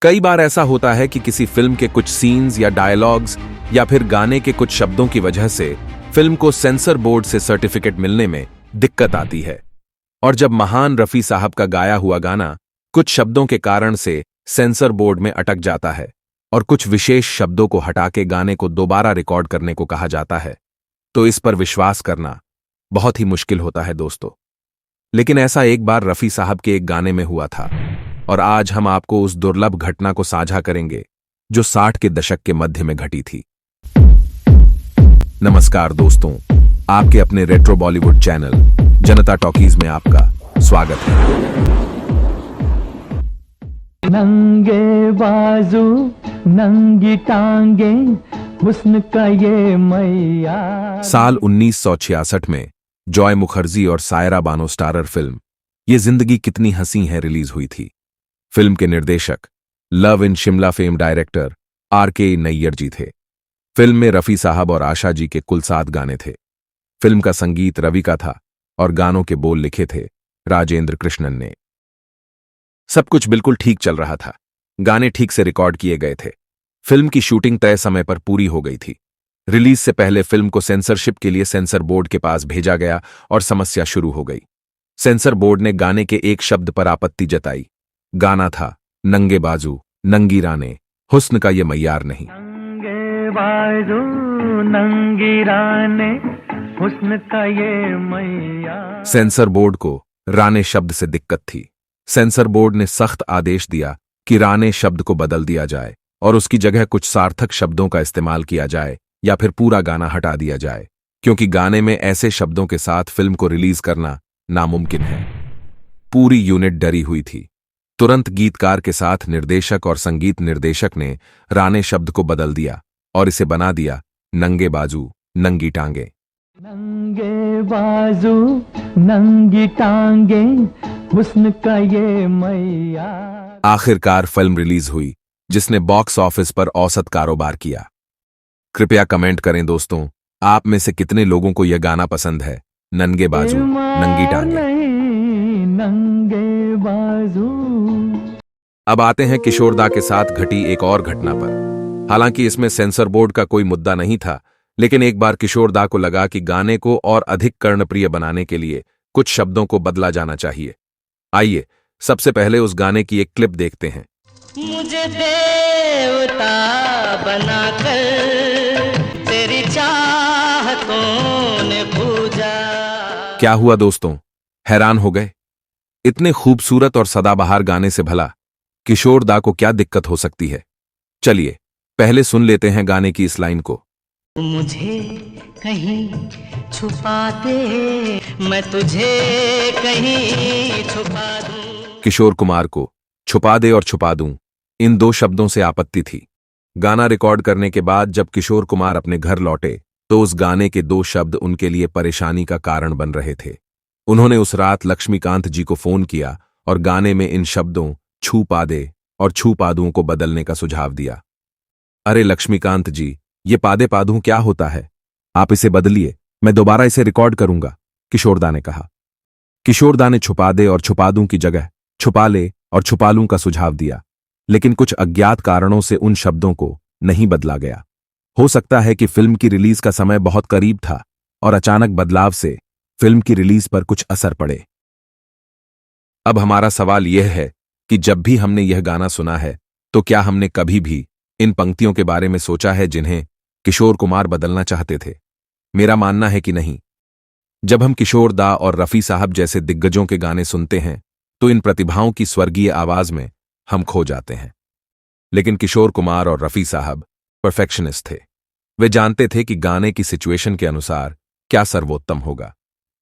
कई बार ऐसा होता है कि किसी फिल्म के कुछ सीन्स या डायलॉग्स या फिर गाने के कुछ शब्दों की वजह से फिल्म को सेंसर बोर्ड से सर्टिफिकेट मिलने में दिक्कत आती है। और जब महान रफी साहब का गाया हुआ गाना कुछ शब्दों के कारण से सेंसर बोर्ड में अटक जाता है और कुछ विशेष शब्दों को हटा के गाने को दोबारा रिकॉर्ड करने को कहा जाता है, तो इस पर विश्वास करना बहुत ही मुश्किल होता है दोस्तों। लेकिन ऐसा एक बार रफी साहब के एक गाने में हुआ था और आज हम आपको उस दुर्लभ घटना को साझा करेंगे जो 60 के दशक के मध्य में घटी थी। नमस्कार दोस्तों, आपके अपने रेट्रो बॉलीवुड चैनल जनता टॉकीज में आपका स्वागत है। नंगे बाजू नंगी टांगे हुस्न का ये मैया। साल 1966 में जॉय मुखर्जी और सायरा बानो स्टारर फिल्म ये जिंदगी कितनी हंसी है रिलीज हुई थी। फिल्म के निर्देशक love in Shimla fame director R K. Nayyar ji थे। फिल्म में रफी साहब और आशा जी के कुल 7 गाने थे। फिल्म का संगीत रवि का था और गानों के बोल लिखे थे राजेंद्र कृष्णन ने। सब कुछ बिल्कुल ठीक चल रहा था, गाने ठीक से रिकॉर्ड किए गए थे। फिल्म की शूटिंग तय समय पर पूरी हो गई थी। रिलीज से पहले फिल्म को सेंसरशिप के लिए सेंसर बोर्ड के पास भेजा गया और समस्या शुरू हो गई। सेंसर बोर्ड ने गाने के एक शब्द पर आपत्ति जताई। गाना था नंगे बाजू नंगी राने हुस्न का ये मय्यार नहीं। नंगे बाजू नंगी राने हुस्न का ये मैया। सेंसर बोर्ड को राने शब्द से दिक्कत थी। सेंसर बोर्ड ने सख्त आदेश दिया कि राने शब्द को बदल दिया जाए और उसकी जगह कुछ सार्थक शब्दों का इस्तेमाल किया जाए या फिर पूरा गाना हटा दिया जाए, क्योंकि गाने में ऐसे शब्दों के साथ फिल्म को रिलीज करना नामुमकिन है। पूरी यूनिट डरी हुई थी। तुरंत गीतकार के साथ निर्देशक और संगीत निर्देशक ने राने शब्द को बदल दिया और इसे बना दिया नंगे बाजू नंगी टांगे। नंगे बाजू नंगी टांगे हुस्न का ये मैया। आखिरकार फिल्म रिलीज हुई जिसने बॉक्स ऑफिस पर औसत कारोबार किया। कृपया कमेंट करें दोस्तों, आप में से कितने लोगों को यह गाना पसंद है, नंगे बाजू नंगी टांगे। नंगे बाजू। अब आते हैं किशोर दा के साथ घटी एक और घटना पर। हालांकि इसमें सेंसर बोर्ड का कोई मुद्दा नहीं था, लेकिन एक बार किशोर दा को लगा कि गाने को और अधिक कर्णप्रिय बनाने के लिए कुछ शब्दों को बदला जाना चाहिए। आइए सबसे पहले उस गाने की एक क्लिप देखते हैं। मुझे देवता बनाकर तेरी चाहतों ने पूजा। क्या हुआ दोस्तों, हैरान हो गए? इतने खूबसूरत और सदाबहार गाने से भला किशोर दा को क्या दिक्कत हो सकती है? चलिए पहले सुन लेते हैं गाने की इस लाइन को। मुझे कहीं छुपा दे, मैं तुझे कहीं छुपा दूं। किशोर कुमार को छुपा दे और छुपा दूं, इन 2 शब्दों से आपत्ति थी। गाना रिकॉर्ड करने के बाद जब किशोर कुमार अपने घर लौटे तो उस गाने के 2 शब्द उनके लिए परेशानी का कारण बन रहे थे। उन्होंने उस रात लक्ष्मीकांत जी को फोन किया और गाने में इन शब्दों छू पा दे और छू पादुओं को बदलने का सुझाव दिया। अरे लक्ष्मीकांत जी, ये पादे पादू क्या होता है? आप इसे बदलिए, मैं दोबारा इसे रिकॉर्ड करूंगा, किशोर दा ने कहा। किशोर दा ने छुपा दे और छुपा दूं की जगह छुपा ले और छुपा लूं का सुझाव दिया, लेकिन कुछ अज्ञात कारणों से उन शब्दों को नहीं बदला गया। हो सकता है कि फिल्म की रिलीज का समय बहुत करीब था और अचानक बदलाव से फिल्म की रिलीज पर कुछ असर पड़े। अब हमारा सवाल यह है कि जब भी हमने यह गाना सुना है तो क्या हमने कभी भी इन पंक्तियों के बारे में सोचा है जिन्हें किशोर कुमार बदलना चाहते थे? मेरा मानना है कि नहीं। जब हम किशोर दा और रफी साहब जैसे दिग्गजों के गाने सुनते हैं तो इन प्रतिभाओं की स्वर्गीय आवाज में हम खो जाते हैं। लेकिन किशोर कुमार और रफी साहब परफेक्शनिस्ट थे। वे जानते थे कि गाने की सिचुएशन के अनुसार क्या सर्वोत्तम होगा।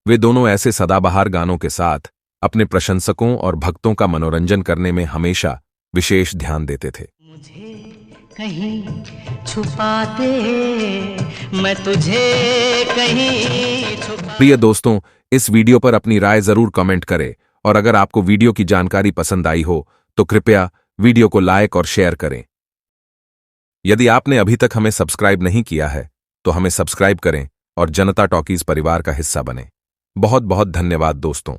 वे दोनों ऐसे सदाबहार गानों के साथ अपने प्रशंसकों और भक्तों का मनोरंजन करने में हमेशा विशेष ध्यान देते थे। मुझे कहीं छुपा दे, मैं तुझे कहीं छुपा। प्रिय दोस्तों, इस वीडियो पर अपनी राय जरूर कमेंट करें और अगर आपको वीडियो की जानकारी पसंद आई हो तो कृपया वीडियो को लाइक और शेयर करें। यदि आपने अभी तक हमें सब्सक्राइब नहीं किया है तो हमें सब्सक्राइब करें और जनता टॉकीज परिवार का हिस्सा बनें। बहुत बहुत धन्यवाद दोस्तों।